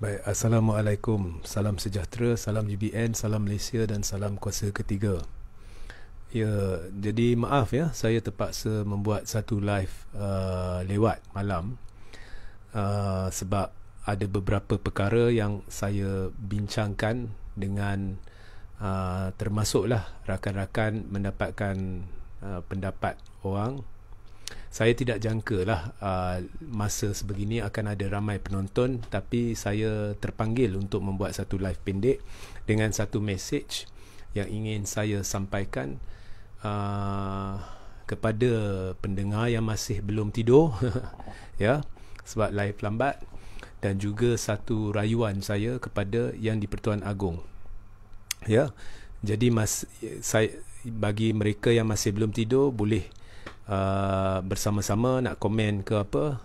Baik, Assalamualaikum. Salam sejahtera, salam UBN, salam Malaysia dan salam kuasa ketiga. Ya, jadi maaf ya, saya terpaksa membuat satu live lewat malam sebab ada beberapa perkara yang saya bincangkan dengan termasuklah rakan-rakan mendapatkan pendapat orang. Saya tidak jangka lah masa sebegini akan ada ramai penonton, tapi saya terpanggil untuk membuat satu live pendek dengan satu message yang ingin saya sampaikan kepada pendengar yang masih belum tidur ya, sebab live lambat, dan juga satu rayuan saya kepada Yang di-Pertuan Agong ya. Jadi saya bagi mereka yang masih belum tidur boleh bersama-sama nak komen ke apa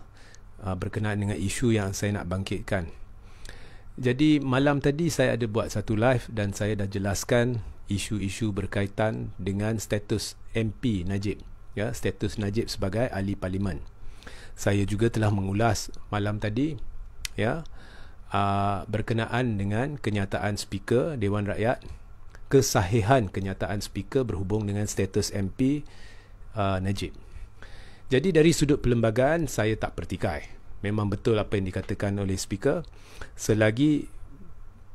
berkenaan dengan isu yang saya nak bangkitkan. Jadi malam tadi saya ada buat satu live dan saya dah jelaskan isu-isu berkaitan dengan status MP Najib ya, status Najib sebagai ahli parlimen. Saya juga telah mengulas malam tadi ya berkenaan dengan kenyataan speaker Dewan Rakyat, kesahihan kenyataan speaker berhubung dengan status MP Najib. Jadi dari sudut perlembagaan saya tak pertikai. Memang betul apa yang dikatakan oleh speaker. Selagi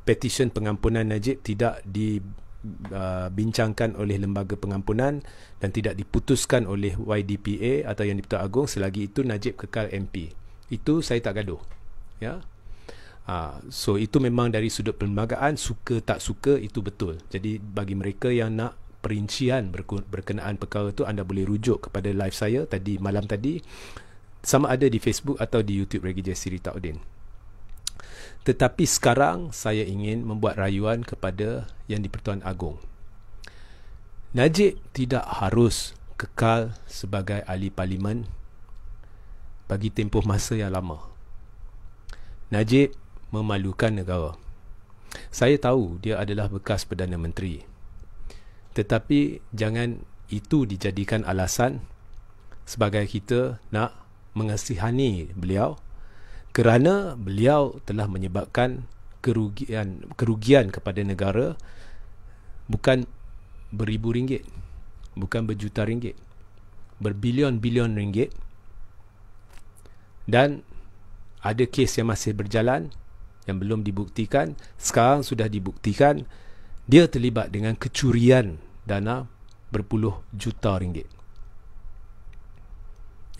petisyen pengampunan Najib tidak dibincangkan oleh lembaga pengampunan dan tidak diputuskan oleh YDPA atau Yang di-Pertuan Agong, selagi itu Najib kekal MP. Itu saya tak gaduh. Ya. So itu memang dari sudut perlembagaan, suka tak suka itu betul. Jadi bagi mereka yang nak perincian berkenaan perkara itu, anda boleh rujuk kepada live saya tadi malam tadi, sama ada di Facebook atau di YouTube Regi Jasiri Taudin. Tetapi sekarang saya ingin membuat rayuan kepada Yang di-Pertuan Agong. Najib tidak harus kekal sebagai ahli parlimen bagi tempoh masa yang lama. Najib memalukan negara. Saya tahu dia adalah bekas Perdana Menteri, tetapi jangan itu dijadikan alasan sebagai kita nak mengasihani beliau, kerana beliau telah menyebabkan kerugian kepada negara bukan beribu ringgit, bukan berjuta ringgit, berbilion-bilion ringgit, dan ada kes yang masih berjalan yang belum dibuktikan. Sekarang sudah dibuktikan dia terlibat dengan kecurian dana berpuluh juta ringgit.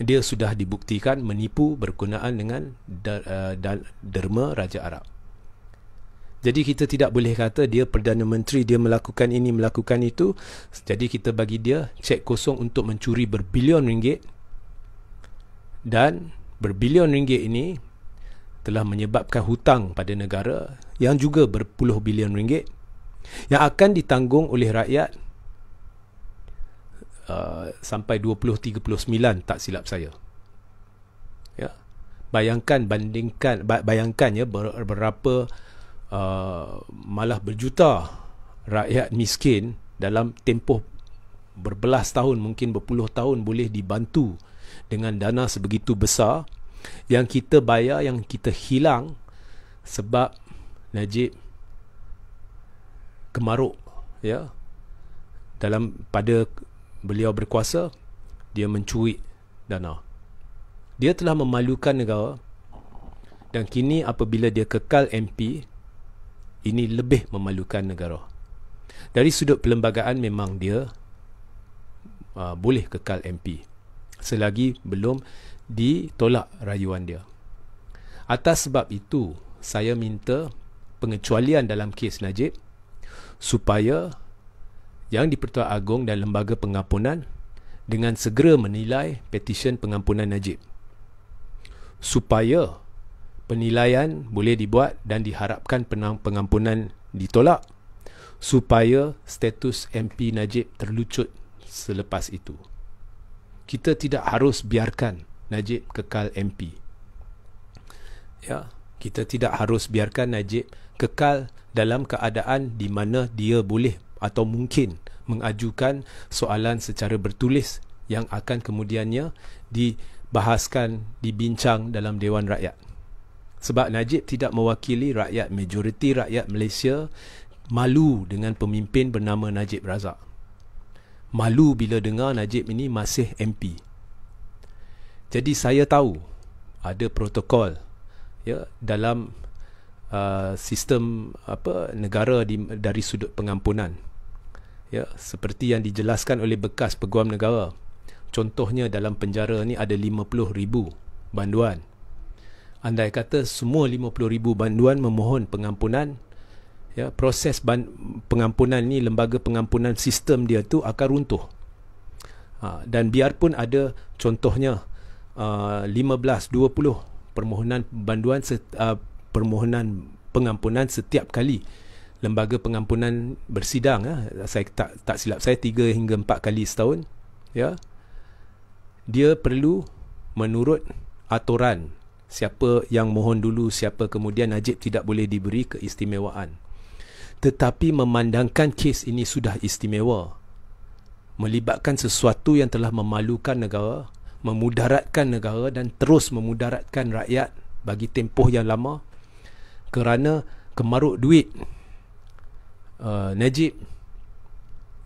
Dia sudah dibuktikan menipu berkenaan dengan derma Raja Arab. Jadi kita tidak boleh kata dia Perdana Menteri, dia melakukan ini, melakukan itu, jadi kita bagi dia cek kosong untuk mencuri berbilion ringgit, dan berbilion ringgit ini telah menyebabkan hutang pada negara yang juga berpuluh bilion ringgit yang akan ditanggung oleh rakyat sampai 2039 tak silap saya ya. Bayangkan ya berapa malah berjuta rakyat miskin dalam tempoh berbelas tahun, mungkin berpuluh tahun, boleh dibantu dengan dana sebegitu besar yang kita bayar, yang kita hilang sebab Najib kemaruk ya. Pada beliau berkuasa, dia mencuri dana. Dia telah memalukan negara, dan kini apabila dia kekal MP, ini lebih memalukan negara. Dari sudut perlembagaan memang dia boleh kekal MP selagi belum ditolak rayuan dia. Atas sebab itu saya minta pengecualian dalam kes Najib supaya Yang di-Pertuan Agong dan lembaga pengampunan dengan segera menilai petisyen pengampunan Najib, supaya penilaian boleh dibuat dan diharapkan pengampunan ditolak, supaya status MP Najib terlucut selepas itu. Kita tidak harus biarkan Najib kekal MP ya. Kita tidak harus biarkan Najib kekal dalam keadaan di mana dia boleh atau mungkin mengajukan soalan secara bertulis yang akan kemudiannya dibahaskan, dibincang dalam Dewan Rakyat. Sebab Najib tidak mewakili rakyat, majoriti rakyat Malaysia malu dengan pemimpin bernama Najib Razak. Malu bila dengar Najib ini masih MP. Jadi saya tahu ada protokol ya dalam sistem negara dari sudut pengampunan. Ya, seperti yang dijelaskan oleh bekas peguam negara. Contohnya dalam penjara ni ada 50,000 banduan. Andai kata semua 50,000 banduan memohon pengampunan, ya, proses pengampunan ni, lembaga pengampunan, sistem dia tu akan runtuh. Dan biarpun ada contohnya 15-20 permohonan banduan permohonan pengampunan setiap kali lembaga pengampunan bersidang, saya tak silap saya 3 hingga 4 kali setahun, ya, dia perlu menurut aturan. Siapa yang mohon dulu, siapa kemudian, Najib tidak boleh diberi keistimewaan. Tetapi memandangkan kes ini sudah istimewa, melibatkan sesuatu yang telah memalukan negara, memudaratkan negara dan terus memudaratkan rakyat bagi tempoh yang lama kerana kemaruk duit Najib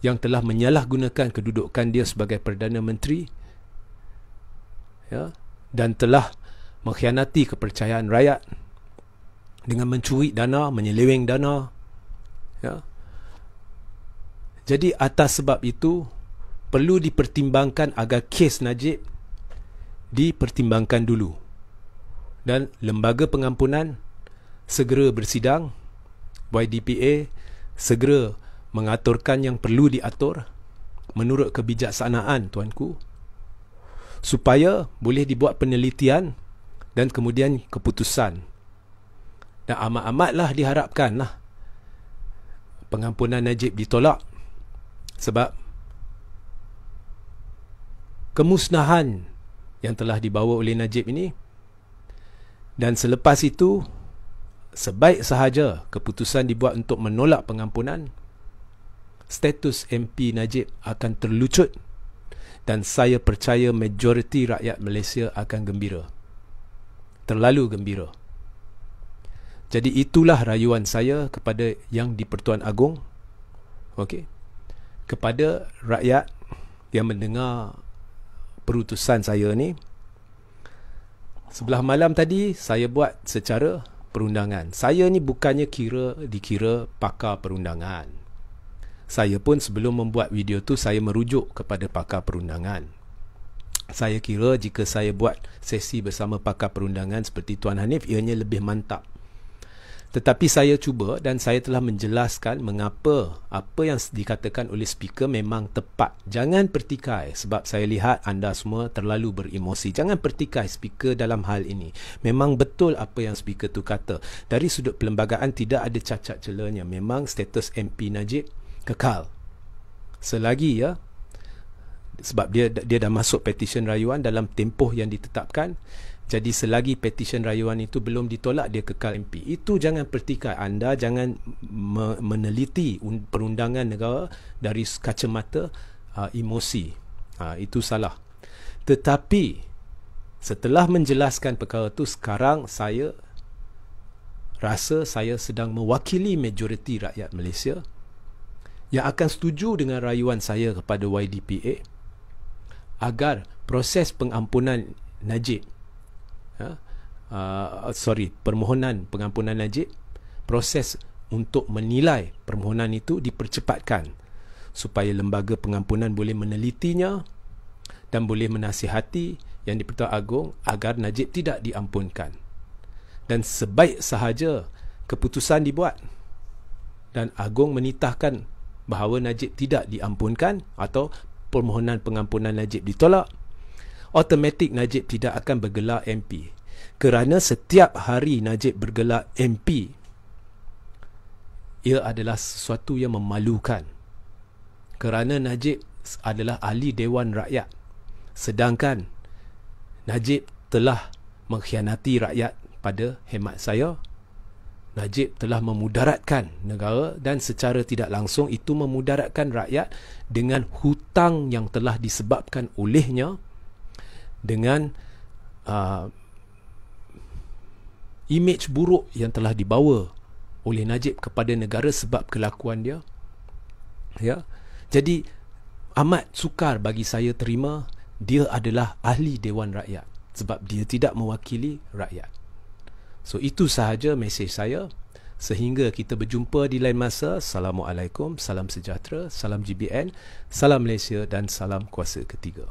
yang telah menyalahgunakan kedudukan dia sebagai Perdana Menteri, ya, dan telah mengkhianati kepercayaan rakyat dengan mencuri dana, menyeleweng dana, ya. Jadi atas sebab itu perlu dipertimbangkan agar kes Najib dipertimbangkan dulu dan lembaga pengampunan segera bersidang, YDPA segera mengaturkan yang perlu diatur menurut kebijaksanaan, tuanku, supaya boleh dibuat penelitian dan kemudian keputusan. Dan amat-amatlah diharapkanlah pengampunan Najib ditolak, sebab kemusnahan yang telah dibawa oleh Najib ini, dan selepas itu sebaik sahaja keputusan dibuat untuk menolak pengampunan, status MP Najib akan terlucut dan saya percaya majoriti rakyat Malaysia akan gembira. Terlalu gembira. Jadi itulah rayuan saya kepada Yang di-Pertuan Agong, okey, kepada rakyat yang mendengar perutusan saya ni. Sebelah malam tadi saya buat secara perundangan. Saya ni bukannya dikira pakar perundangan. Saya pun sebelum membuat video tu saya merujuk kepada pakar perundangan. Saya kira jika saya buat sesi bersama pakar perundangan seperti Tuan Hanif, ianya lebih mantap. Tetapi saya cuba dan saya telah menjelaskan mengapa apa yang dikatakan oleh speaker memang tepat. Jangan pertikai, sebab saya lihat anda semua terlalu beremosi. Jangan pertikai speaker dalam hal ini. Memang betul apa yang speaker tu kata. Dari sudut perlembagaan tidak ada cacat celanya. Memang status MP Najib kekal. Selagi, ya, sebab dia dah masuk petition rayuan dalam tempoh yang ditetapkan. Jadi selagi petition rayuan itu belum ditolak, dia kekal MP. Itu jangan pertikai. Anda jangan meneliti perundangan negara dari kacamata emosi. Itu salah. Tetapi setelah menjelaskan perkara itu, sekarang saya rasa saya sedang mewakili majoriti rakyat Malaysia yang akan setuju dengan rayuan saya kepada YDPA agar proses pengampunan Najib, permohonan pengampunan Najib, proses untuk menilai permohonan itu dipercepatkan supaya lembaga pengampunan boleh menelitinya dan boleh menasihati Yang di-Pertuan Agong agar Najib tidak diampunkan. Dan sebaik sahaja keputusan dibuat dan Agong menitahkan bahawa Najib tidak diampunkan atau permohonan pengampunan Najib ditolak, automatik Najib tidak akan bergelar MP. Kerana setiap hari Najib bergelar MP, ia adalah sesuatu yang memalukan. Kerana Najib adalah ahli Dewan Rakyat, sedangkan Najib telah mengkhianati rakyat. Pada hemat saya, Najib telah memudaratkan negara dan secara tidak langsung itu memudaratkan rakyat dengan hutang yang telah disebabkan olehnya, dengan imej buruk yang telah dibawa oleh Najib kepada negara sebab kelakuan dia. Ya. Jadi amat sukar bagi saya terima dia adalah ahli Dewan Rakyat sebab dia tidak mewakili rakyat. So itu sahaja mesej saya. Sehingga kita berjumpa di lain masa. Assalamualaikum, salam sejahtera, salam GBN, salam Malaysia dan salam kuasa ketiga.